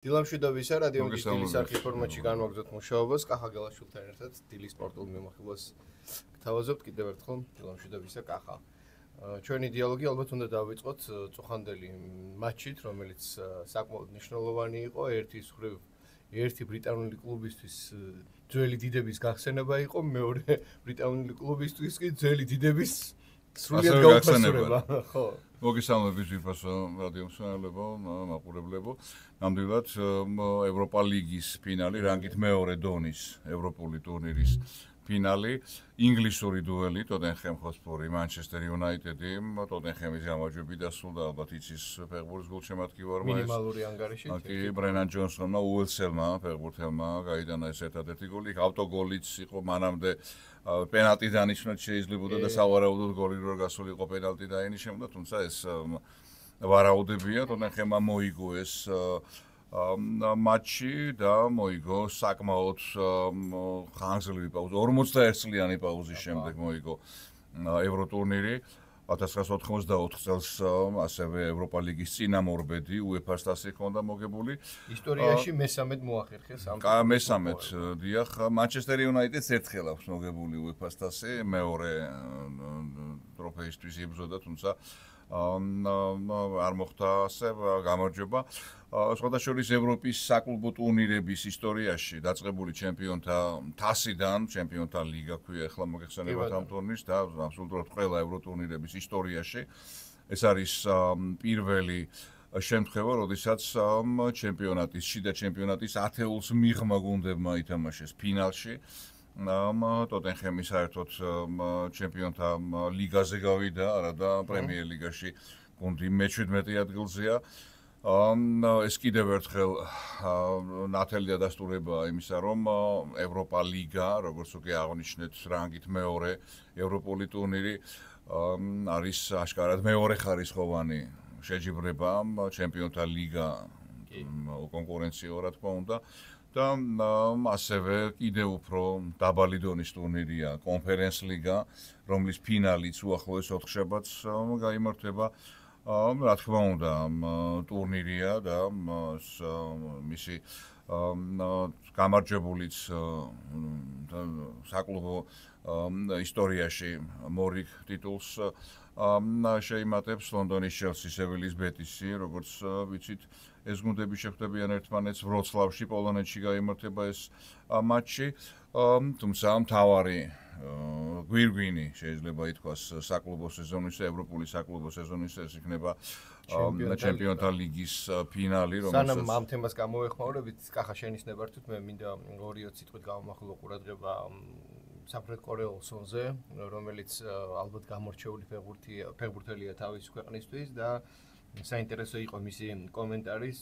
დილამშვიდობისა რადიო დილის არქის ფორმატში განვაგრძოთ მუშაობას კახა გელაშვილთან ერთად დილის სპორტულ მიმოხილვას გთავაზობთ კიდევ ერთხელ დილამშვიდობისა კახა. ჩვენი დიალოგი ალბათ უნდა დავიწყოთ წუხანდელი მატჩით, რომელიც საკმაოდ მნიშვნელოვანი იყო. ერთი ბრიტანული კლუბისთვის ძველი დიდების გახსენება იყო, მეორე ბრიტანული კლუბისთვის კი ძველი დიდების სრულიად გაუფასურება. ხო. მოგესალმებით ვიფასო რადიო მსმენელებო, მაყურებლებო. ნამდვილად ევროპა ლიგის ფინალი, რანგით მეორე დონის ევროპული ტურნირის ფინალი, ინგლისური დუელი, ტოტენჰემ ჰოტსპური, მანჩესტერ იუნაიტედი, ტოტენჰემის გამარჯვებით დასრულდა, ალბათ იცის ფეხბურთის გულშემატკივარმა ეს მინიმალური ანგარიში. კი, ბრენან ჯონსონმა, უელსელმა, ფეხბურთელმა გაიტანა ეს ერთადერთი გოლი, ავტოგოლიც იყო მანამდე პენალტი დანიშნოთ შეიძლებოდა და სავარაუდოდ გოლი რო გასულიყო პენალტი დაინიშნებოდა, თუმცა ეს ვარაუდებია, ტოტენჰემმა მოიგო ეს მატჩი და მოიგო საკმაოდ ხანგრძლივი პაუზა 41 წლიანი პაუზის შემდეგ მოიგო ევროტურნირი 1994 წელს ასევე ევროპა ლიგის წინამორბედი UEFA-ს თასი ჰქონდა მოგებული ისტორიაში მესამედ მოახერხეს ამ მესამედ დიახ მანჩესტერ იუნაიტედს ერთხელ აქვს მოგებული UEFA-ს თასი მეორე ტროფეისთვის იბრძოდა თუმცა არ მოხდა ასე გამარჯვება სხვადასხვა ევროპის საკლუბო ტურნირების ისტორიაში დაწყებული ჩემპიონთა თასიდან ჩემპიონთა ლიგა ქვია ახლა მოგეხსენებათ ამ ტურნირს და აბსოლუტურად ყველა ევროტურნირების ისტორიაში ეს არის პირველი შემთხვევა როდესაც ჩემპიონატის შიდა ჩემპიონატის ათეულს მიღმა გუნდებმა ითამაშეს ფინალში ტოტენჰემი საერთოდ ჩემპიონთა ლიგაზე გავიდა, არა და პრემიერ ლიგაში გუნდი მე-17 ადგილზეა. ეს კიდევ ერთხელ ნათელი დადასტურებაა იმისა, რომ ევროპა ლიგა, როგორც უკვე აღნიშნეთ, რანგით მეორე ევროპული ტურნირი არის აშკარად მეორე ხარისხოვანი შეჯიბრება ჩემპიონთა ლიგა კონკურენციო რა თქმა უნდა. და ასევე კიდევ უფრო დაბალი დონის ტურნირია კონფერენს ლიგა, რომლის ფინალიც უახლოეს ოთხშაბათს გაიმართება. რა თქმა უნდა, ტურნირია და მისი გამარჯვებულიც საკლუბო ისტორიაში მორიგ ტიტულს შეიმატებს ლონდონის ჩელსი, სევილის ბეტისი, როგორც ვიცით ეს გუნდები შეხვდებიან ერთმანეთს ვროცლავში, პოლონეთში გაიმართება ეს მატჩი, თუმცა მთავარი გვირგვინი შეიძლება ითქვას საკლუბო სეზონის, ევროპული საკლუბო სეზონის ეს იქნება ჩემპიონთა ლიგის ფინალი, რომელსაც სანამ ამ თემას გამოვეხმაურებით, კახა შენის ნებართვით მე მინდა 2-3 სიტყვით გავამახვილო ყურადღება საფრანგეთ კორეოსონზე, რომელიც ალბათ გამორჩეული ფეხბურთელია თავის ქვეყნისთვის და საინტერესო იყო მისი კომენტარის,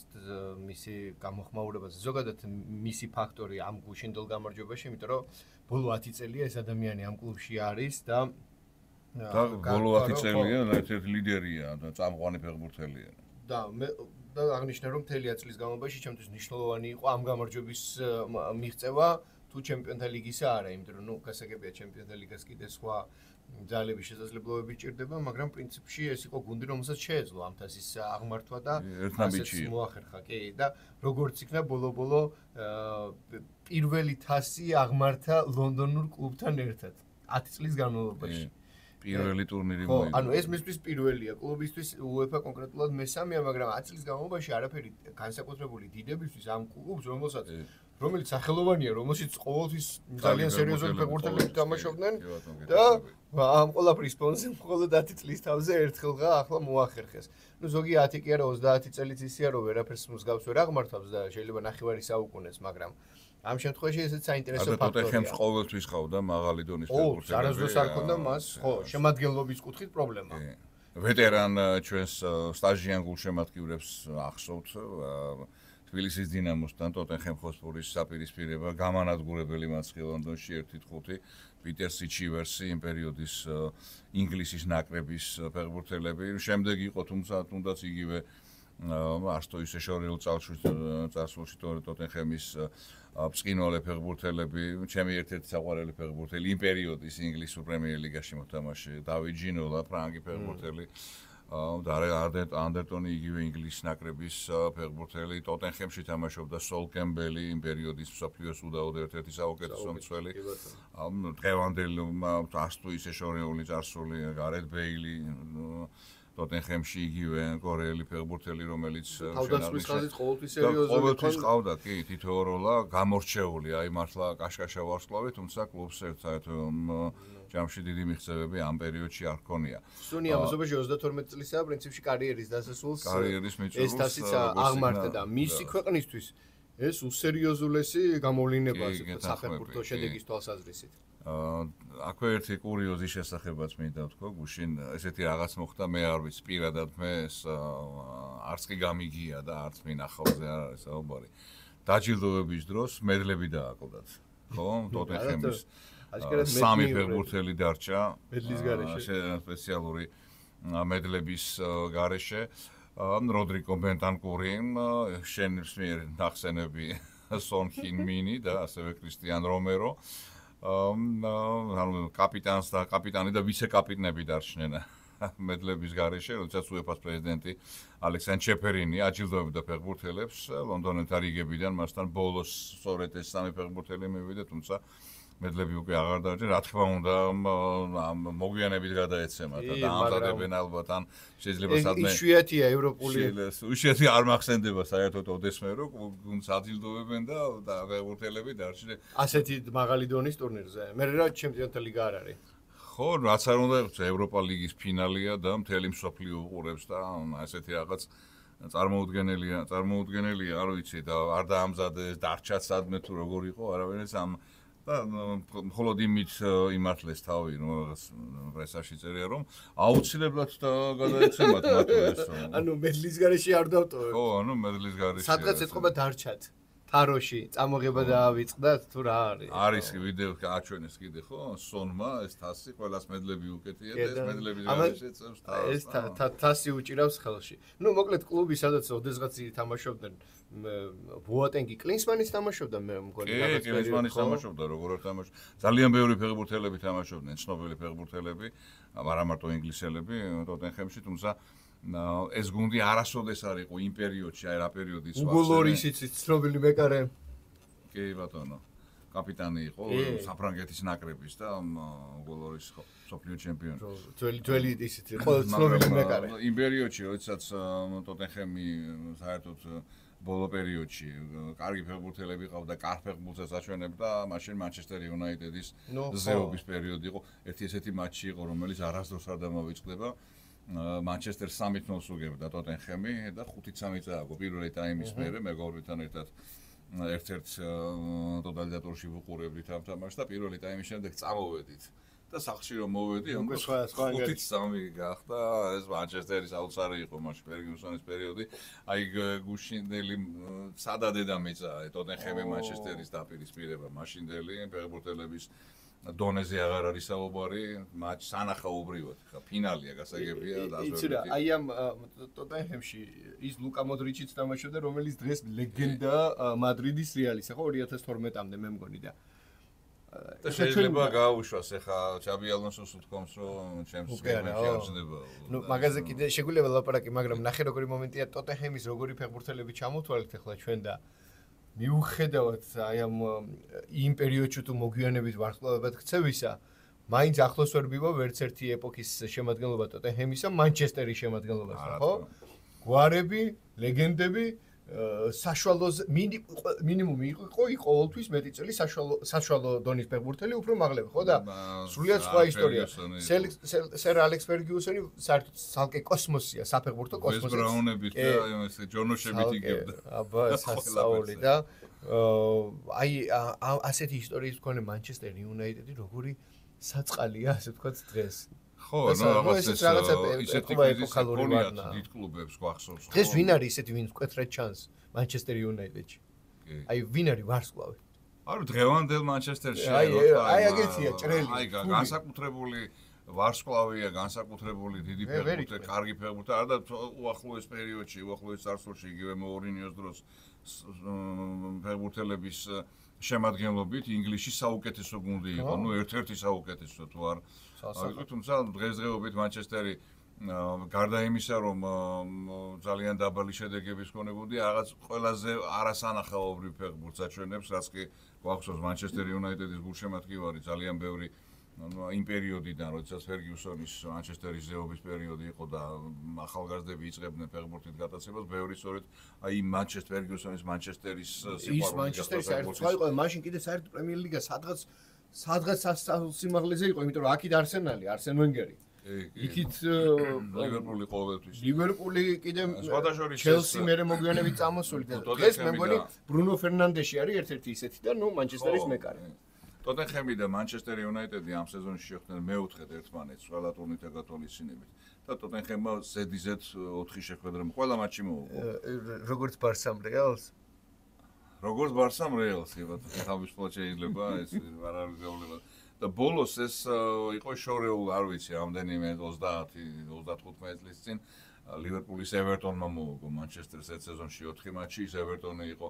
მისი გამოხმაურებაზე. ზოგადად მისი ფაქტორი ამ გუშინდელ გამარჯვებაში, იმიტომ რომ ბოლო 10 წელია ეს ადამიანი ამ კლუბში არის და ბოლო 10 წელია ერთ-ერთი ლიდერია და წამყვანი ფეხბურთელია. და აღნიშნე რომ მთელი წლის განმავლობაში ჩემთვის მნიშვნელოვანი იყო ამ გამარჯვების მიღწევა თუ ჩემპიონთა ლიგისა არა, იმიტომ რომ გასაგებია ჩემპიონთა ლიგას კიდე სხვა ძალების შესაძლებლობები ჭირდება, მაგრამ პრინციპში ეს იყო გუნდი, რომელსაც შეეძლო ამ თასის აღმართვა და ასეც მოახერხა, კი, და როგორც იქნა ბოლო-ბოლო პირველი თასი აღმართა ლონდონურ კლუბთან ერთად 10 წლის განმავლობაში. პირველი ტურნირი მოიგო. ანუ ეს მისთვის პირველია, კლუბისთვის UEFA კონკრეტულად მესამეა, მაგრამ 10 წლის განმავლობაში არაფერი განსაკუთრებული დიდებისთვის ამ კლუბს, რომელიც სახელოვანია, რომელშიც ყოველთვის ძალიან სერიოზული ფეხბურთელები თამაშობდნენ და ამ ყველაფრის ფონზე მხოლოდ 10 წლის თავზე ერთხელღა ახლა მოახერხეს. ნუ ზოგი 10 კი არა 30 წელიც ისია რომ ვერაფერს მსგავს ვერ აღმართავს და შეიძლება ნახევარი საუკუნეს, მაგრამ ამ შემთხვევაში ესეც საინტერესო ფაქტორია. ტოტენჰემს ყოველთვის ყავდა მაღალი დონის ფეხბურთელები. არასდროს არ ქონდა მას, ხო, შემადგენლობის კუთხით პრობლემა. ვეტერან ჩვენს სტაჟიან გულშემატკივრებს ახსოვთ თბილისის დინამოსთან ტოტენჰემ ჰოტსპურის საპირისპირება გამანადგურებელი მატჩი ლონდონში 1-5 პიტერ სიჩივერსი იმ პერიოდის ინგლისის ნაკრების ფეხბურთელები შემდეგ იყო თუნდაც იგივე არც თუ ისე შორეულ წარსულში ტოტენჰემის ბსკინვალე ფეხბურთელები ჩემი ერთ-ერთი საყვარელი ფეხბურთელი იმ პერიოდის ინგლისურ პრემიერ ლიგაში მოთამაშე დავიდ ჯინოლა ფრანგი ფეხბურთელი და ანდერტონი იგივე ინგლისის ნაკრების ფეხბურთელი, ტოტენჰემში თამაშობდა სოლ კემბელი, იმ პერიოდის მსოფლიოს უდაოდ ერთ-ერთი საუკეთესო მცველი. დღევანდელი არც თუ ისე შორეული წარსული, გარეთ ბეილი, ტოტენჰემში იგივე კორეელი ფეხბურთელი, რომელიც თავდაცვის ხაზით ყოველთვის სერიოზული ყოველთვის ყავდა, კი, თითოეულ როლა გამორჩეული, აი მართლა კაშკაშა ვარსკვლავი, თუმცა კლუბს საერთოდ ჯამში დიდი მიღწევები ამ პერიოდში არ ჰქონია. სუნი ამასობაში 32 წლისაა, პრინციპში კარიერის დასასრულს ეს თასიც აღმართა და მისი ქვეყნისთვის ეს უსერიოზულესი გამოვლენა საფეხბურთო შედეგის თვალსაზრისით. აქვე ერთი კურიოზი შესახებაც მინდა ვთქვა, გუშინ ესეთი რაღაც მოხდა, მე არ ვიცი პირადად მე არც კი გამიგია და არც მინახავზე არ არის საუბარი. დაჯილდოების დროს მედლები დააკლდათ, ხო? ტოტენჰემის სამი ფეხბურთელი დარჩა მედლის გარეშე, სპეციალური მედლების გარეშე. როდრიკო ბენტანკური, შენის მიერ ნახსენები სონ ჰინ-მინი და ასევე კრისტიან რომერო. კაპიტანი და ვიცე-კაპიტნები დარჩნენ მედლების გარეშე, როდესაც UEFA-ს პრეზიდენტი ალექსანდრ ჩეფერინი აჯილდოებდა ფეხბურთელებს ლონდონელთა რიგებიდან, მასთან ბოლოს სწორედ ეს სამი ფეხბურთელი მივიდა, თუმცა მედლები უკვე აღარ დარჩა, რა თქმა უნდა, მოგვიანებით გადაეცემათ და დაამზადებენ ალბათ, ან შეიძლება სადმე იშვიათია ევროპული. იშვიათი არ მახსენდება საერთოდ ოდესმე, რომ გუნდს აჯილდოებენ და ფეხბურთელები დარჩნენ. ასეთი მაღალი დონის ტურნირზე. მე რა ჩემპიონთა ლიგა არ არის. ხო, რაც არ უნდა იყოს, ევროპა ლიგის ფინალია და მთელი მსოფლიო უყურებს და ასეთი რაღაც წარმოუდგენელია, არ ვიცი და არ დაამზადეს, დარჩა სადმე თუ როგორ იყო, არავინეს ამ და მხოლოდ იმით იმართლეს თავი, რომ პრესაში წერია, რომ აუცილებლად გადაეცემათ მათ ეს. ანუ მედლის გარეშე არ დავტოვებ. ხო, ანუ მედლის გარეშე. სადღაც ეთქობა დარჩათ. თაროში წამოღება დაავიწყდათ თუ რა არის? არის ვიდეო აჩვენეს კიდე, ხო? სონმა ეს თასი, ყველას მედლები უკეთია და ეს მედლების გარეშე წევს თავს. ეს თასი უჭირავს ხელში. ნუ მოკლედ კლუბი სადაც ოდესღაც თამაშობდნენ ბოატენგი კლინსმანის თამაშობდა მე მგონი რაღაც კლინსმანის თამაშობდა როგორ არ თამაშობდა ძალიან ბევრი ფეხბურთელები თამაშობდნენ ცნობილი ფეხბურთელები არა მარტო ინგლისელები ტოტენჰემში თუმცა ეს გუნდი არასოდეს არ იყო იმ პერიოდში აი რა პერიოდის ვახშე უგოლორისიც ცნობილი მეკარე კი ბატონო კაპიტანი იყო საფრანგეთის ნაკრების და უგოლორის მსოფლიო ჩემპიონი ძველი ისეთი ყველა ცნობილი მეკარე იმ პერიოდში როდესაც ტოტენჰემი საერთოდ ბოლო პერიოდში კარგი ფეხბურთელები ყავდა, კარგ ფეხბურთელს აჩვენებდა, მაშინ მანჩესტერ იუნაიტედის ზეობის პერიოდი იყო. ერთი ესეთი მატჩი იყო, რომელიც არასდროს არ დამოვიწყდება. მანჩესტერ 3-0 უგებდა ტოტენჰემი და 5-3 წააგო პირველი ტაიმის მერე მეგობრებთან ერთად ერთ-ერთ ტოტალიზატორში ვუყურებდით ამ თამაშს და პირველი ტაიმის შემდეგ წამოვედით. და სახში რომ მოვედი, უკვე 5-3 გახდა, ეს მანჩესტერის აუცარი იყო მაშინ ფერგიუსონის პერიოდი. აი გუშინდელი სადა დედამიწა, ტოტენჰემი მანჩესტერის დაპირისპირება, მაშინდელი ფეხბურთელების დონეზე აღარ არის საუბარი, მატჩ სანახაობრივად, ხა ფინალია გასაგებია და ასე. იცი რა, აი ამ ტოტენჰემში ის ლუკა მოდრიჩიც თამაშობდა, რომელიც დღეს ლეგენდა მადრიდის რეალისა, ხო 2012-მდე მე მგონი და და შეიძლება გააუშვას ახლა ჩაბი ალონსოს უთქვამს რომ ჩემს გეგმებში არ ჩნდება. ნუ მაგაზე კიდე შეგვიძლია ლაპარაკი, მაგრამ ნახე როგორი მომენტია ტოტენჰემის როგორი ფეხბურთელები ჩამოთვალეთ ახლა ჩვენ და მიუხედავად აი ამ იმ პერიოდში თუ მოგვიანებით ვარსკვლავებად ქცევისა, მაინც ახლოს ვერ მივა ვერც ერთი ეპოქის შემადგენლობა ტოტენჰემისა მანჩესტერის შემადგენლობასთან, ხო? გვარები, ლეგენდები საშუალო მინიმუმი იყო ყოველთვის მეტი წელი საშუალო დონის ფეხბურთელი უფრო მაღლები ხო და სრულიად სხვა ისტორია სერ ალექს ფერგიუსონი საერთოდ ცალკე კოსმოსია საფეხბურთო კოსმოსი ეს ბრაუნებით და ეს ჯონოშებით იგებდა აბა სასწაული და აი ასეთი ისტორიის მქონე მანჩესტერ იუნაიტედი როგორი საწყალია ასე ვთქვათ დღეს ხო, ნუ ისეთი ეპოქალური ვარნა დიდ კლუბებს გვახსოვს. დღეს ვინ არის ისეთი ვინც მკვეთრად ჩანს მანჩესტერ იუნაიტედში? აი ვინ არის ვარსკვლავი? არა დღევანდელ მანჩესტერში აი აგეთია ჭრელი. აი განსაკუთრებული ვარსკვლავია, განსაკუთრებული დიდი ფეხბურთელი, კარგი ფეხბურთელი, არა და უახლოეს პერიოდში, უახლოეს წარსულში იგივე მოურინიოს დროს ფეხბურთელების შემადგენლობით ინგლისში საუკეთესო გუნდი იყო, ნუ ერთ-ერთი საუკეთესო თუ არ თუმცა დღესდღეობით მანჩესტერი გარდა იმისა, რომ ძალიან დაბალი შედეგების ქონებოდი, რაღაც ყველაზე არასანახაობრივ ფეხბურთს აჩვენებს, რაც კი გვახსოვს Manchester United-ის გულშემატკივარი ძალიან ბევრი იმ პერიოდიდან, როდესაც ფერგიუსონის Manchester-ის ზეობის პერიოდი იყო და ახალგაზრდები იწყებდნენ ფეხბურთით გატაცებას, ბევრი სწორედ აი ფერგიუსონის Manchester-ის სიყვარული Manchester-ის საერთოდ იყო, მაშინ კიდე საერთოდ პრემიერ ლიგა სადღაც სიმაღლეზე იყო, იმიტომ რომ აქეთ არსენალი, არსენ ვენგერი. იქით ლივერპული ყოველთვის. ლივერპული კიდე ჩელსი მერე მოგვიანებით წამოსული და დღეს მე მგონი ბრუნო ფერნანდეში არის ერთ-ერთი ისეთი და Manchester-ის მეკარე. Tottenham და Manchester United-ი ამ სეზონში შეხვდნენ მეოთხედ ერთმანეთს ყველა ტურნირთა გათვალისწინებით და Tottenham-მა ზედიზედ 4 შეხვედრა ყველა მატჩი მოუგო. როგორც Barça-მ Real-ს. როგორც Barça-მ Real-ს, ეხლა ვისწავლე შეიძლება ეს არ არის გავლება. და ბოლოს ეს იყო შორეული, არ ვიცი, რამდენიმე 30-35 წლის წინ ლივერპულის Everton-მა მოუგო Manchester-ს ერთ სეზონში 4 მატჩი, ის Everton-ი იყო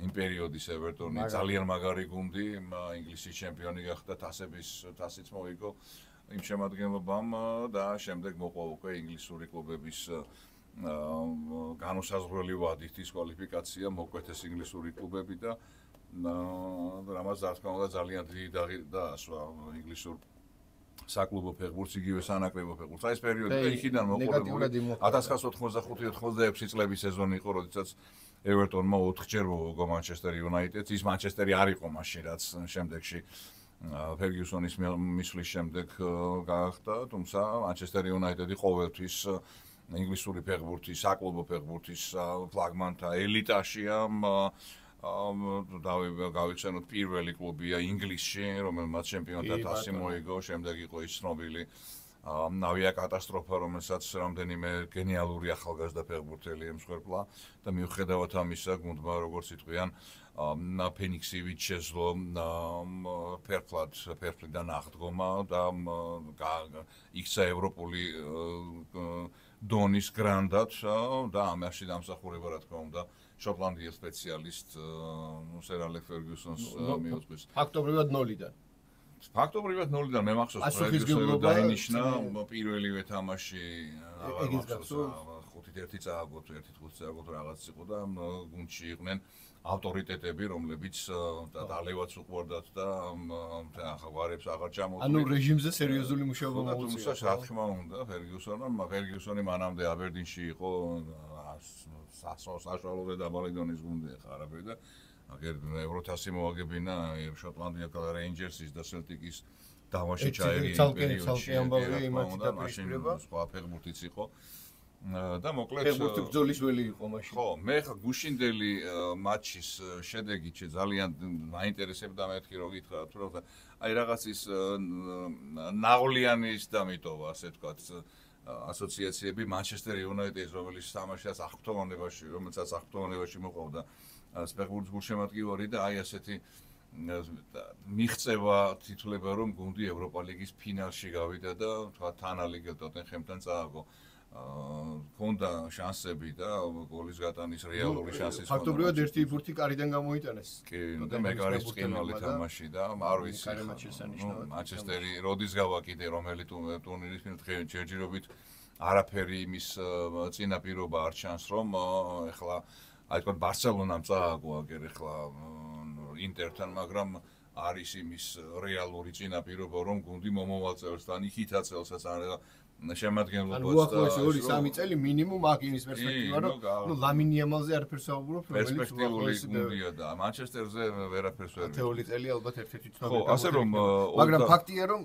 იმ პერიოდის Everton-ი ძალიან მაგარი გუნდი, ინგლისის ჩემპიონი გახდა, თასიც მოიგო იმ შემადგენლობამ და შემდეგ მოყვა უკვე ინგლისური კლუბების განუსაზღვრელი ვადით ის კვალიფიკაცია, მოკვეთეს ინგლისური კლუბები და რამაც რა თქმა უნდა ძალიან დიდი დაასვა ინგლისურ საკლუბო ფეხბურთს, იგივე სანაკრებო ფეხბურთს. აი ეს პერიოდი იქიდან მოყოლებული 1985-86 წლების სეზონი იყო, როდესაც Everton-მა 4-ჯერ მოუგო Manchester United-ს. ის Manchester-ი არ იყო მაშინ, რაც შემდეგში ფერგიუსონის მისვლის შემდეგ გაახდა, თუმცა Manchester United-ი ყოველთვის ინგლისური ფეხბურთის, საკლუბო ფეხბურთის ფლაგმანთა ელიტაშია. გავიხსენოთ პირველი კლუბია ინგლისში, რომელმაც ჩემპიონთა თასი მოიგო, შემდეგ იყო ის ცნობილი ავიაკატასტროფა, რომელსაც რამდენიმე გენიალური ახალგაზრდა ფეხბურთელი ემსხვერპლა და მიუხედავად ამისა, გუნდმა როგორც იტყვიან, ფენიქსივით შეძლო ფერფლიდან აღდგომა და იქცა ევროპული დონის გრანდად და ამაში დამსახურება რა თქმა უნდა შოტლანდიის სპეციალისტ სერ ალექს ფერგიუსონს მიუძღვის. ფაქტობრივად 0-დან. ფაქტობრივად 0-დან მე მახსოვს ფერგიუსონი დაინიშნა პირველივე თამაში რაღაც 5-1 წააგო თუ 1-5 წააგო რაღაც იყო და გუნდში იყვნენ ავტორიტეტები, რომლებიც დალევაც უყვარდათ და ახალგაზრდებს აღარ ჩამოთვლით. ანუ რეჟიმზე სერიოზული მუშაობა მოუწია. რა თქმა უნდა, ფერგიუსონი მანამდე აბერდინში იყო საშუალო და დაბალი დონის გუნდი ახლა არაფერი და აგერ ევროთასი მოაგებინა შოტლანდია რეინჯერსის და სელტიკის დავაში ჩაერია პერიოდში მაშინ სხვა ფეხბურთიც იყო და მოკლედ ფეხბურთი ბრძოლის ველი იყო მაშინ. ხო, მე ხა გუშინდელი მატჩის შედეგი ძალიან მაინტერესებდა მეთქი რომ გითხრათ რომ აი რაღაც ის ნაღლიანის დამიტოვა ასე ვთქვათ ასოციაციები Manchester United-ის რომელიც თამაშას აღფრთოვანებაში მოყავდა ფეხბურთის გულშემატკივარი და აი ასეთი მიღწევა თითლება რომ გუნდი ევროპა ლიგის ფინალში გავიდა და თქვა თანალიგელ Tottenham-თან წააგო ქონდა შანსები და გოლის გატანის რეალური შანსი ჰქონდა. ფაქტობრივად ერთი ბურთი კარიდან გამოიტანეს. კი, და მეგარის წინვალი თამაში და არ ვიცი. Manchester-ი როდის გავა კიდე რომელი ტურნირის ჯერჯერობით არაფერი იმის წინაპირობა არ ჩანს რომ ეხლა აი თქო ბარსელონამ წააგო აგერ ეხლა ინტერთან, მაგრამ არის იმის რეალური წინაპირობა რომ გუნდი მომავალ წელსთან იქითა წელსაც შემადგენლობაც და უახლოესი 2-3 წელი მინიმუმ აქ იმის პერსპექტივა რომ ლამინ იამალზე არაფერს აუგბრობ რომელიც უახლოესი გუნდია და Manchester-ზე ვერაფერს ვერ თეული წელი ალბათ ერთ-ერთი ცნობილი ხო ასე რომ მაგრამ ფაქტია რომ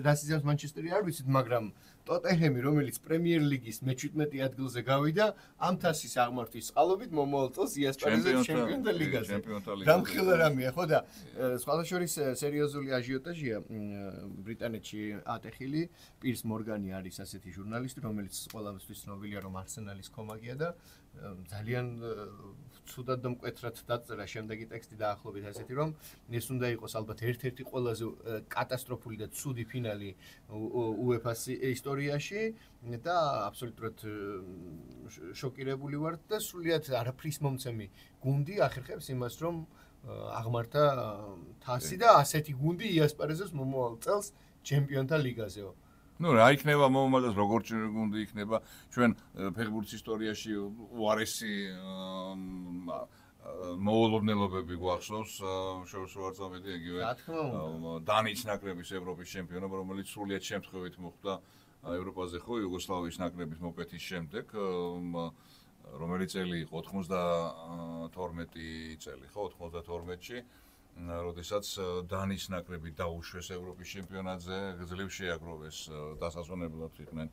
რას იზამს Manchester-ი არ ვიცით მაგრამ Tottenham-ი რომელიც პრემიერ ლიგის მე-17 ადგილზე გავიდა ამ თასის აღმართვის წყალობით მომავალ წელს იასპარეზებს ჩემპიონთა ლიგაზე გამხილა რამეა ხო და სხვადასხვა სერიოზული აჟიოტაჟია ბრიტანეთში ატეხილი პირს მორგანი არის ასეთი ჟურნალისტი რომელიც ყველასთვის ცნობილია რომ არსენალის კომაგია და ძალიან ცუდად და მკვეთრად დაწერა შემდეგი ტექსტი დაახლოებით ასეთი რომ ეს უნდა იყოს ალბათ ერთ-ერთი ყველაზე კატასტროფული და ცუდი ფინალი UEFA-ს ისტორიაში და აბსოლუტურად შოკირებული ვარ და სრულიად არაფრის მომცემი გუნდი ახერხებს იმას რომ აღმართა თასი და ასეთი გუნდი იასპარეზებს მომავალ წელს ჩემპიონთა ლიგაზეო. ნუ რა იქნება მომავალს როგორც გუნდი იქნება ჩვენ ფეხბურთის ისტორიაში უარესი მოულოდნელობები გვახსოვს შორსვარწამედი იგივე დანიის ნაკრების ევროპის ჩემპიონობა რომელიც სრულიად შემთხვევით მოხდა ევროპაზე ხო იუგოსლავიის ნაკრების მოკეთის შემდეგ რომელი წელი იყო 92 წელი ხო 92-ში როდესაც დანიის ნაკრები დაუშვეს ევროპის ჩემპიონატზე გძლივ შეაგროვეს დასასვენებლად იყვნენ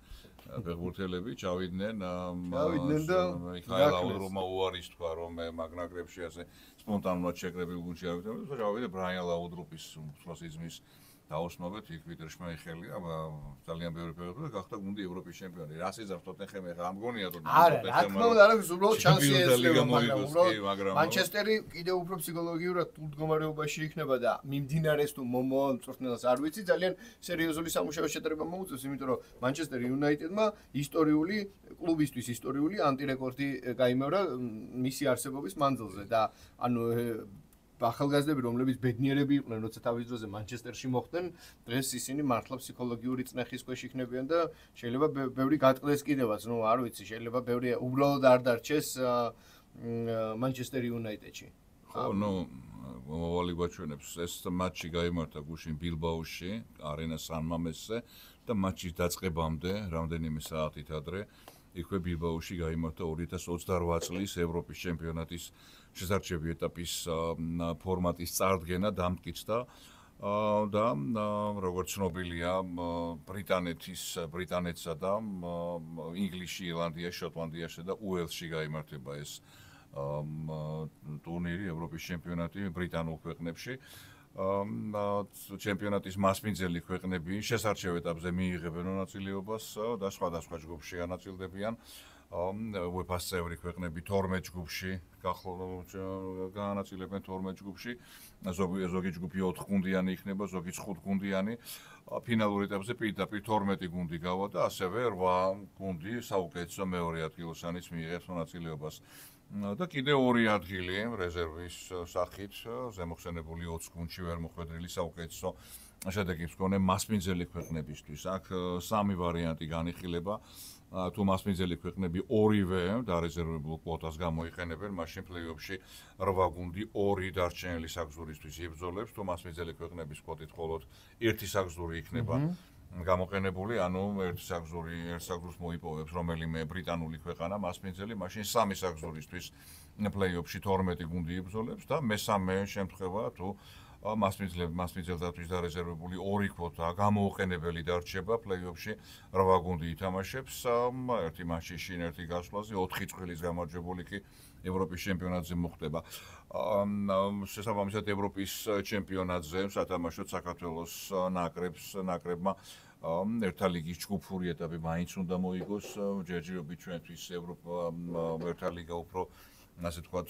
ფეხბურთელები ჩავიდნენ და მიხაილ აუდროვმა უარის თქვა რომ მაგ ნაკრებში ასე სპონტანურად შეკრებილ გუნდში არ ვიდეო და ჩავიდე ბრაიან ლაუდროპის უცხოსიზმის დაოსმობთ იქ ვიტერ შმაიხელია ძალიან ბევრი ფეხბურთელი გახდა გუნდი ევროპის ჩემპიონი რას ეძახ თოტენჰემი რა მგონია რომ არა რა თქმა უნდა არა უბრალოდ ჩანსი ეძლევა მაგრამ მანჩესტერი კიდევ უფრო ფსიქოლოგიურად მდგომარეობაში იქნება და მიმდინარეს თუ მომავალ მწვრთნელს არ ვიცი ძალიან სერიოზული სამუშაოს შეტარება მოუწევს იმიტომ რომ მანჩესტერ იუნაიტედმა ისტორიული კლუბისთვის ისტორიული ანტირეკორდი გაიმეორა მისი არსებობის მანძილზე და ანუ ახალგაზრდები რომლებიც ბედნიერები იყვნენ როცა თავის დროზე მანჩესტერში მოხვდნენ დღეს ისინი მართლა ფსიქოლოგიური წნეხის ქვეშ იქნებიან და შეიძლება ბევრი გატყდეს კიდევაც ნუ არ ვიცი შეიძლება ბევრი უბრალოდ არ დარჩეს მანჩესტერ იუნაიტედში ხო ნუ მომავალი გვაჩვენებს ეს მატჩი გაიმართა გუშინ ბილბაოში არენა სან-მამესზე და მატჩის დაწყებამდე რამდენიმე საათით ადრე იქვე ბილბაოში გაიმართა 2028 წლის ევროპის ჩემპიონატის შესარჩევი ეტაპის ფორმატის წარდგენა დამტკიცდა და როგორც ცნობილია ბრიტანეთსა და ინგლისში, ირლანდიაში, შოტლანდიაში და უელსში გაიმართება ეს ტურნირი ევროპის ჩემპიონატი ბრიტანულ ქვეყნებში ჩემპიონატის მასპინძელი ქვეყნები შესარჩევ ეტაპზე მიიღებენ მონაწილეობას და სხვადასხვა ჯგუფში განაწილდებიან UEFA-ს წევრი ქვეყნები 12 ჯგუფში განაწილებენ 12 ჯგუფში ზოგი ჯგუფი 4 გუნდიანი იქნება ზოგი 5 გუნდიანი ფინალურ ეტაპზე პირდაპირ 12 გუნდი გავა და ასევე 8 გუნდი საუკეთესო მეორე ადგილს ანის მიიღებს მონაწილეობას და კიდევ 2 ადგილი რეზერვის სახით ზემოხსენებული 20 გუნდში ვერ მოხვედრილი საუკეთესო შედეგის მქონე მასპინძელი ქვეყნებისთვის აქ სამი ვარიანტი განიხილება თუ მასპინძელი ქვეყნები ორივე დარეზერვებულ კვოტას გამოიყენებენ მაშინ პლეი-ოფში 8 გუნდი 2 დარჩენილი საგზურისთვის იბრძოლებს თუ მასპინძელი ქვეყნების კვოტით მხოლოდ 1 საგზური იქნება გამოყენებული, ანუ ერთ საგზურს მოიპოვებს რომელიმე ბრიტანული ქვეყანა მასპინძელი, მაშინ 3 საგზურისთვის პლეი-ოფში 12 გუნდი იბრძოლებს და მესამე შემთხვევა თუ მასპინძელთათვის დარეზერვებული 2 კვოტა გამოუყენებელი დარჩება პლეი-ოფში 8 გუნდი ითამაშებს, ერთი მატჩი შინ, ერთი გასვლაზე 4 წყვილის გამარჯვებული კი ევროპის ჩემპიონატზე მოხდება. შესაბამისად ევროპის ჩემპიონატზე სათამაშოდ საქართველოს ნაკრებმა ერთა ლიგის ჯგუფური ეტაპი მაინც უნდა მოიგოს, ჯერჯერობით ჩვენთვის ერთა ლიგა უფრო ასე ვთქვათ,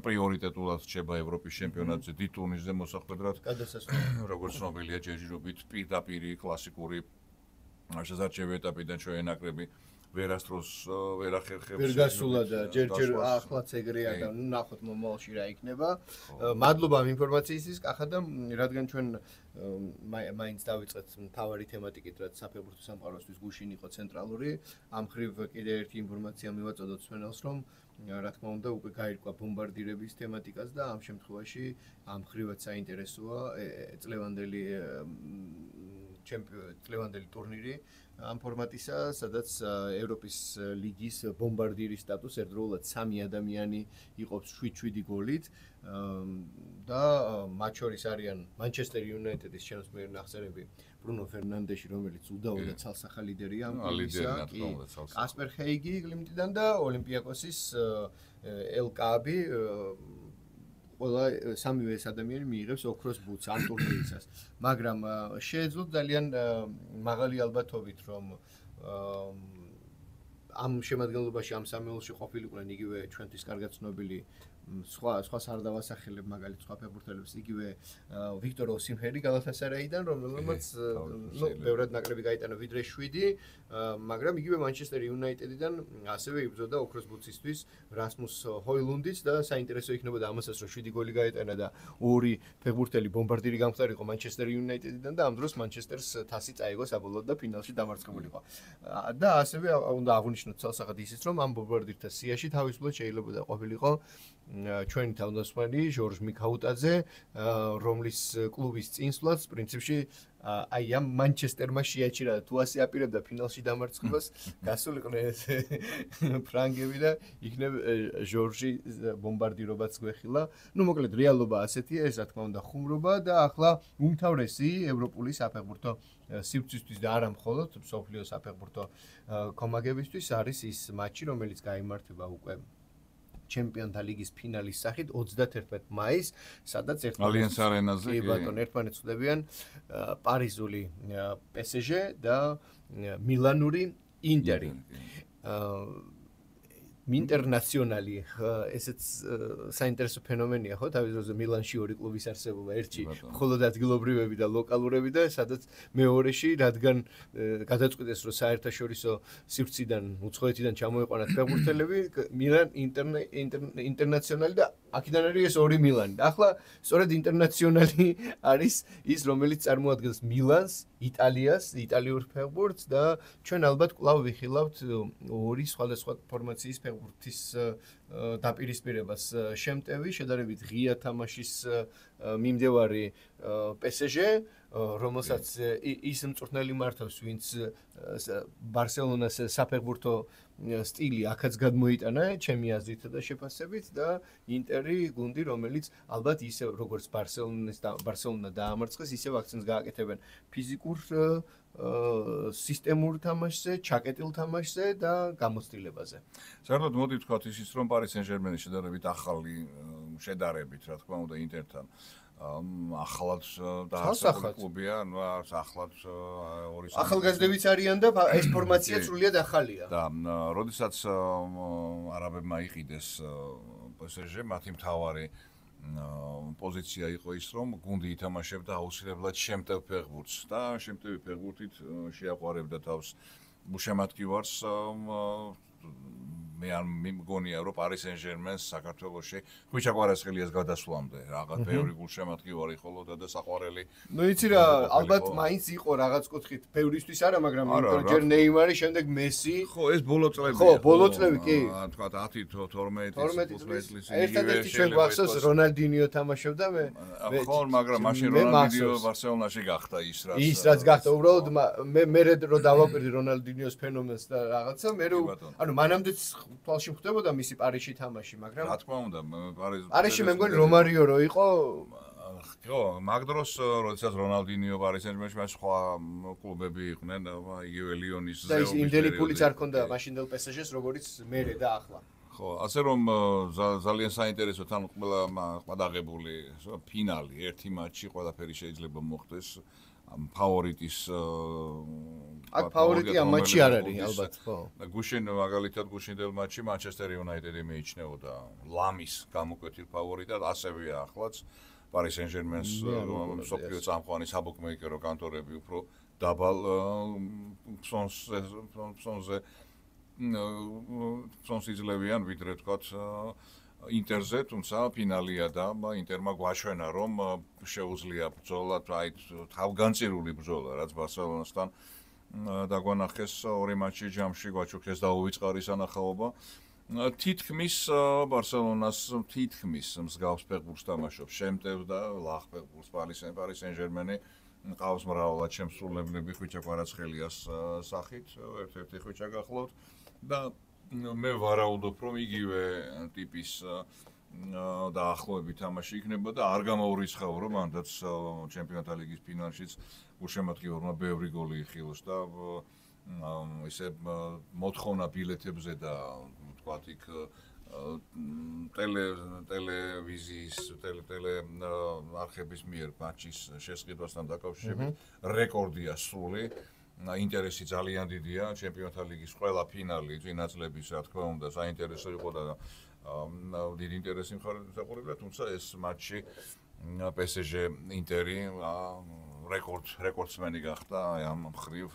პრიორიტეტულად რჩება ევროპის ჩემპიონატზე დიდ ტურნირზე მოსახვედრად. როგორც ცნობილია, ჯერჯერობით პირდაპირი კლასიკური შესარჩევი ეტაპიდან ჩვენი ნაკრები ვერასდროს ვერ ახერხებს. ვერ გასულა და ჯერჯერ ახლაც ეგრეა და ნახოთ მომავალში რა იქნება. მადლობა ამ ინფორმაციისთვის, კახა და რადგან ჩვენ მაინც დავიწყეთ მთავარი თემატიკით, რაც საფეხბურთო სამყაროსთვის გუშინ იყო ცენტრალური, ამ ხრივ კიდე ერთი ინფორმაცია მივაწოდოთ მსმენელს, რომ რა თქმა უნდა უკვე გაირკვა ბომბარდირების თემატიკას და ამ შემთხვევაში ამ ხრივაც საინტერესოა წლევანდელი ტურნირი ამ ფორმატისა, სადაც ევროპის ლიგის ბომბარდირის სტატუსს ერთდროულად 3 ადამიანი იყოფს 7-7 გოლით და მათ შორის არიან მანჩესტერ იუნაიტედის შემოსმიერ ნახსენები ბრუნო ფერნანდეში, რომელიც უდაოდ ცალსახა ლიდერია ამ კლუბისა, კასპერ ჰეიგი გლიმტიდან და ოლიმპიაკოსის ელ-კაბი ყველა სამივე ეს ადამიანი მიიღებს ოქროს ბუცს ამ ტურნირისას. მაგრამ შეეძლოთ ძალიან მაღალი ალბათობით, რომ ამ შემადგენლობაში ამ სამეულში ყოფილიყვნენ იგივე ჩვენთვის კარგად ცნობილი სხვა სარდავასახელებ მაგალითად სხვა ფეხბურთელებს იგივე ვიქტორ ოსიმჰენი გალათასარაიდან რომელმაც ბევრად ნაკრები გაიტანა ვიდრე 7 მაგრამ იგივე მანჩესტერ იუნაიტედიდან ასევე იბრძოდა ოქროს ბუცისთვის რასმუს ჰოილუნდიც და საინტერესო იქნებოდა ამასაც რომ 7 გოლი გაეტანა და ორი ფეხბურთელი ბომბარდირი გამხდარიყო მანჩესტერ იუნაიტედიდან და ამ დროს მანჩესტერს თასი წაიღო საბოლოოდ და ფინალში დამარცხებულიყო და ასევე უნდა აღვნიშნოთ ცალსახად ისიც რომ ამ ბომბარდირთა სიაში თავისუფლად შეიძლება ყოფილიყო ჩვენი თავდამსხმელი ჟორჟ მიქაუტაძე რომლის კლუბის წინსვლაც პრინციპში აი ამ მანჩესტერმა შეაჩერა თუ ასე აპირებდა ფინალში დამარცხებას გასულიყვნენ ფრანგები და იქნებ ჟორჟი ბომბარდირობაც გვეხილა ნუ მოკლედ რეალობა ასეთია ეს რა თქმა უნდა ხუმრობა და ახლა უმთავრესი ევროპული საფეხბურთო სივრცისთვის და არა მხოლოდ მსოფლიო საფეხბურთო კომაგებისთვის არის ის მატჩი რომელიც გაიმართება უკვე ჩემპიონთა ლიგის ფინალის სახით 31 მაისს, სადაც ალიანს არენაზე ერთმანეთს ხვდებიან პარიზული PSG და მილანური ინტერი. ინტერნაციონალი ესეც საინტერესო ფენომენია ხო თავის დროზე მილანში ორი კლუბის არსებობა ერთი მხოლოდ ადგილობრივები და ლოკალურები და სადაც მეორეში რადგან გადაწყვიტეს რომ საერთაშორისო სივრციდან უცხოეთიდან ჩამოეყვანათ ფეხბურთელები მილან ინტერნაციონალი და აქედან არის ეს ორი მილანი და ახლა სწორედ ინტერნაციონალი არის ის რომელიც წარმოადგენს მილანს იტალიას იტალიურ ფეხბურთს და ჩვენ ალბათ კვლავ ვიხილავთ ორი სხვადასხვა ფორმაციის ფეხბურთის დაპირისპირებას შემტევი შედარებით ღია თამაშის მიმდევარი PSG რომელსაც ის მწვრთნელი მართავს ვინც ბარსელონას საფეხბურთო სტილი აქაც გადმოიტანა ჩემი აზრით და შეფასებით და ინტერი გუნდი რომელიც ალბათ ისე როგორც ბარსელონა დაამარცხეს ისევ აქცენტს გააკეთებენ ფიზიკურ სისტემურ თამაშზე, ჩაკეტილ თამაშზე და გამოცდილებაზე. საერთოდ მოდი ვთქვათ ისიც რომ პარი სენ-ჟერმენი შედარებით ახალი შედარებით, რა თქმა უნდა, ინტერთან ახლად დაასახული კლუბია, ანუ ახლად ორი ახალგაზრდებიც არიან და ეს ფორმაცია სრულიად ახალია. და როდესაც არაბებმა იყიდეს PSG მათი მთავარი პოზიცია იყო ის რომ გუნდი ითამაშებდა აუცილებლად შემტევ ფეხბურთს და შემტევი ფეხბურთით შეაყვარებდა თავს უშემატკივარს მე არ მგონია რომ პარი სენ-ჟერმენს საქართველოში ხვიჩა კვარაცხელიას გადასვლამდე რაღაც ბევრი გულშემატკივარი ხოლოდა და საყვარელი ნუ იცი რა ალბათ მაინც იყო რაღაც კუთხით ბევრისთვის არა მაგრამ იმიტომ ჯერ ნეიმარი შემდეგ მესი ხო ეს ბოლო წლები ხო ბოლო წლები კი თქვა 10 12 წლის ერთადერთი ჩვენ გვახსოვს რონალდინიო თამაშობდა მე ხო მაგრამ მაშინ რონალდინიო ბარსელონაში გახდა ის რაც გახდა უბრალოდ მე რო დავაკვირდი რონალდინიოს ფენომენს და რაღაცა მე ანუ მანამდეც თვალში ხდებოდა მისი პარიზში თამაში, მაგრამ რა თქმა უნდა, პარიზში მე მგონი რომარიო რო იყო. ხო, მაგ დროს როდესაც რონალდინიო პარი სენ-ჟერმენში მას სხვა კლუბები იყვნენ, იგივე ლიონის და ის იმდენი ფულიც არ ქონდა მაშინდელ PSG-ს, როგორც მერე და ახლა. ხო, ასე რომ ძალიან საინტერესო თან ყველა დაღებული ფინალი, ერთი მატჩი, ყველაფერი შეიძლება მოხდეს. ფავორიტის აქ ფავორიტი ამ მატჩი არ არის ალბათ ხო გუშინ მაგალითად გუშინდელ მატჩში მანჩესტერ იუნაიტედი მიიჩნეოდა ლამის გამოკვეთილ ფავორიტად ასევეა ახლაც პარი სენ-ჟერმენს მსოფლიო წამყვანი საბუქმეიკერო კანტორები უფრო დაბალ ფსონს იძლევიან ვიდრე თქვათ ინტერზე, თუმცა ფინალია და ინტერმა გვაშვენა, რომ შეუძლია ბრძოლა, აი თავგანწირული ბრძოლა, რაც ბარსელონასთან დაგვანახეს ორი მატჩი ჯამში, გვაჩუქეს და უვიწყარი სანახაობა. თითქმის ბარსელონას თითქმის მსგავს ფეხბურთს თამაშობს, შემტევ და ლაღ ფეხბურთს პარი სენ-ჟერმენი ყავს მრავალად შემსრულებლები ხვიჩა კვარაცხელიას სახით, ერთ-ერთი ხვიჩა გახლავთ და მე ვარაუდობ რომ იგივე ტიპის დაახლოებით თამაში იქნება და არ გამოურიცხავ რომ მანდაც ჩემპიონთა ლიგის ფინალშიც უშემატკივარმა ბევრი გოლი იხილოს და ისე მოთხოვნა ბილეთებზე და ვთქვათ იქ ტელევიზიის ტელე არხების მიერ მატჩის შესყიდვასთან დაკავშირებით რეკორდია სრული ინტერესი ძალიან დიდია ჩემპიონთა ლიგის ყველა ფინალი წინაწლების რა თქმა უნდა საინტერესო იყო და დიდი ინტერესი მხარდაყურებია, თუმცა ეს მატჩი PSG ინტერი რეკორდსმენი გახდა ამ მხრივ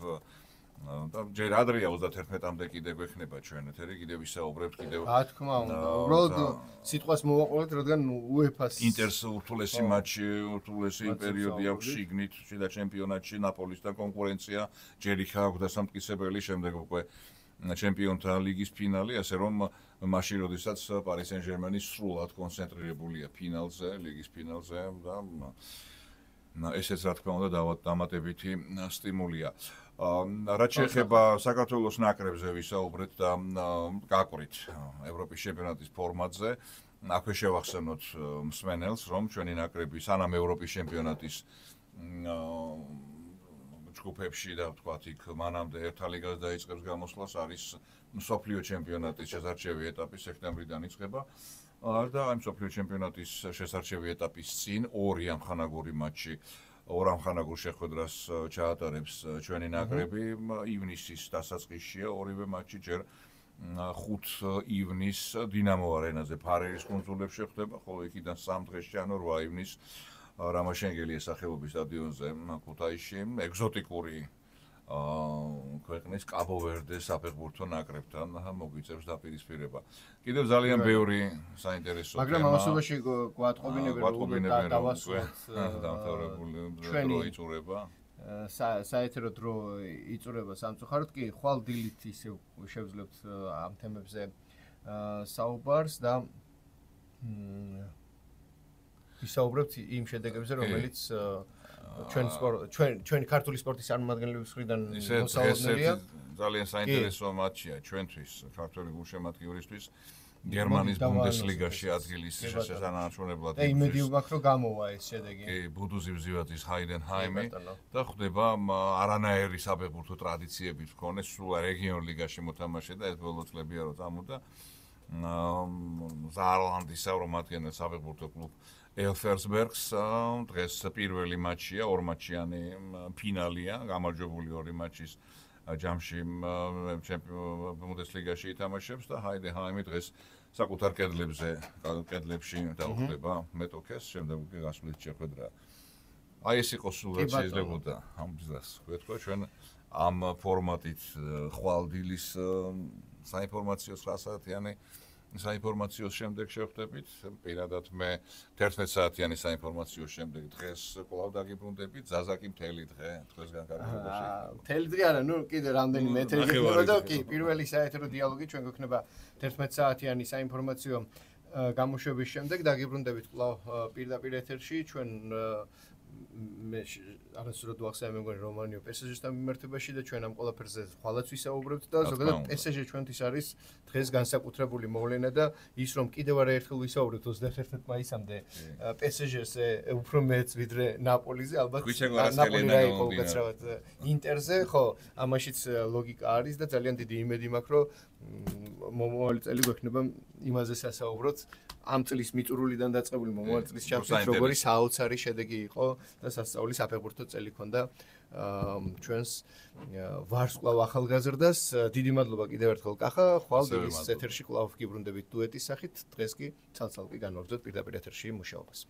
და ჯერ ადრეა 31-მდე კიდე გვექნება ჩვენ ეთერი, კიდე ვისაუბრებთ კიდევ. რა თქმა უნდა, უბრალოდ სიტყვას მოვაყოლეთ, რადგან UEFA-ს ინტერს ურთულესი მატჩი, ურთულესი პერიოდი აქვს შიგნით, შიდა ჩემპიონატში, ნაპოლისთან კონკურენცია, ჯერ იქ აქვს დასამტკიცებელი, შემდეგ უკვე ჩემპიონთა ლიგის ფინალი, ასე რომ მაშინ როდესაც Paris Saint-Germain სრულად კონცენტრირებულია ფინალზე, ლიგის ფინალზე და ესეც რა თქმა უნდა დამატებითი სტიმულია. რაც შეეხება საქართველოს ნაკრებზე ვისაუბრეთ და გაკვირით ევროპის ჩემპიონატის ფორმატზე, აქვე შევახსენოთ მსმენელს, რომ ჩვენი ნაკრები სანამ ევროპის ჩემპიონატის ჯგუფებში და ვთქვათ იქ მანამდე ერთა ლიგას დაიწყებს გამოსვლას არის მსოფლიო ჩემპიონატის შესარჩევი ეტაპი სექტემბრიდან იწყება და ამ მსოფლიო ჩემპიონატის შესარჩევი ეტაპის წინ ორი ამხანაგური მატჩი ორ ამხანაგურ შეხვედრას ჩაატარებს ჩვენი ნაკრები ივნისის დასაწყისშია ორივე მატჩი ჯერ 5 ივნის დინამო არენაზე ფარერის კუნძულებში ხდება ხოლო იქიდან 3 დღეს ჩანო 8 ივნის რამაშენგელიას სახელობის სტადიონზე ქუთაისში ეგზოტიკური ქვეყნის კაბო-ვერდეს საფეხბურთო ნაკრებთან მოგვიწევს დაპირისპირება. კიდევ ძალიან ბევრი საინტერესო თემა. მაგრამ ამასობაში გვატყობინებენ დამთავრებული დრო იწურება. საეთერო დრო იწურება სამწუხაროდ კი ხვალ დილით ისე შევძლებთ ამ თემებზე საუბარს და ვისაუბრებთ იმ შედეგებზე, რომელიც ჩვენი ქართული სპორტის წარმომადგენლების მხრიდან მოსალოდნელია. ძალიან საინტერესო მატჩია ჩვენთვის, ქართული გულშემატკივრისთვის. გერმანიის ბუნდესლიგაში ადგილის შესანარჩუნებლად. და იმედი ვაქვს, რომ გამოვა ეს შედეგი. კი, ბუდუზი ვზივაძის ჰაიდენჰაიმი და ხდება არანაირი საფეხბურთო ტრადიციების მქონე სულ რეგიონ ლიგაში მოთამაშე და ეს ბოლო წლებია რომ წამოდა. ზაარლანდის ევრომატიანელ საფეხბურთო კლუბ ელფერსბერგს დღეს პირველი მატჩია, ორმატჩიანი ფინალია, გამარჯვებული ორი მატჩის ჯამში ბუნდესლიგაში ითამაშებს და ჰაიდენჰაიმი დღეს საკუთარ კედლებში დაუხდება მეტოქეს, შემდეგ უკვე გასვლით შეხვედრა. აი ეს იყო სულ რაც შეიძლებოდა ამ დღეს. ვეთქვა ჩვენ ამ ფორმატით ხვალდილის საინფორმაციო 9 საათიანი საინფორმაციოს შემდეგ შევხვდებით. პირადად მე 11 საათიანი საინფორმაციოს შემდეგ დღეს კვლავ დაგიბრუნდებით. ზაზაკი მთელი დღე დღესგან გარკვეულობაში. მთელი დღე არა, ნუ კიდე რამდენიმე ეთერი გექნება და კი, პირველი საეთერო დიალოგი ჩვენ გვექნება 11 საათიანი საინფორმაციო გამოშვების შემდეგ დაგიბრუნდებით კვლავ პირდაპირ ეთერში. ჩვენ მე არასდროს ვახსენე მე მგონი რომანიო PSG-სთან მიმართებაში და ჩვენ ამ ყველაფერზე ხვალაც ვისაუბრებთ და ზოგადად PSG ჩვენთვის არის დღეს განსაკუთრებული მოვლენა და ის რომ კიდევ არაერთხელ ვისაუბრებთ 21 მაისამდე PSG-ზე უფრო მეც ვიდრე ნაპოლიზე ალბათ ნაპოლი რა იყო უკაცრავად ინტერზე ხო ამაშიც ლოგიკა არის და ძალიან დიდი იმედი მაქვს რომ მომავალი წელი გვექნება იმაზე სასაუბროთ ამ წლის მიწურულიდან დაწყებული მომავალი წლის ჩამწეს როგორი საოცარი შედეგი იყო და სასწაული საფეხბურთო წელი ქონდა ჩვენს ვარსკვლავ ახალგაზრდას დიდი მადლობა კიდევ ერთხელ კახა ხვალ დილის ეთერში კვლავ გიბრუნდებით დუეტის სახით დღეს კი ცალ-ცალკე განვაგრძოთ პირდაპირ ეთერში მუშაობას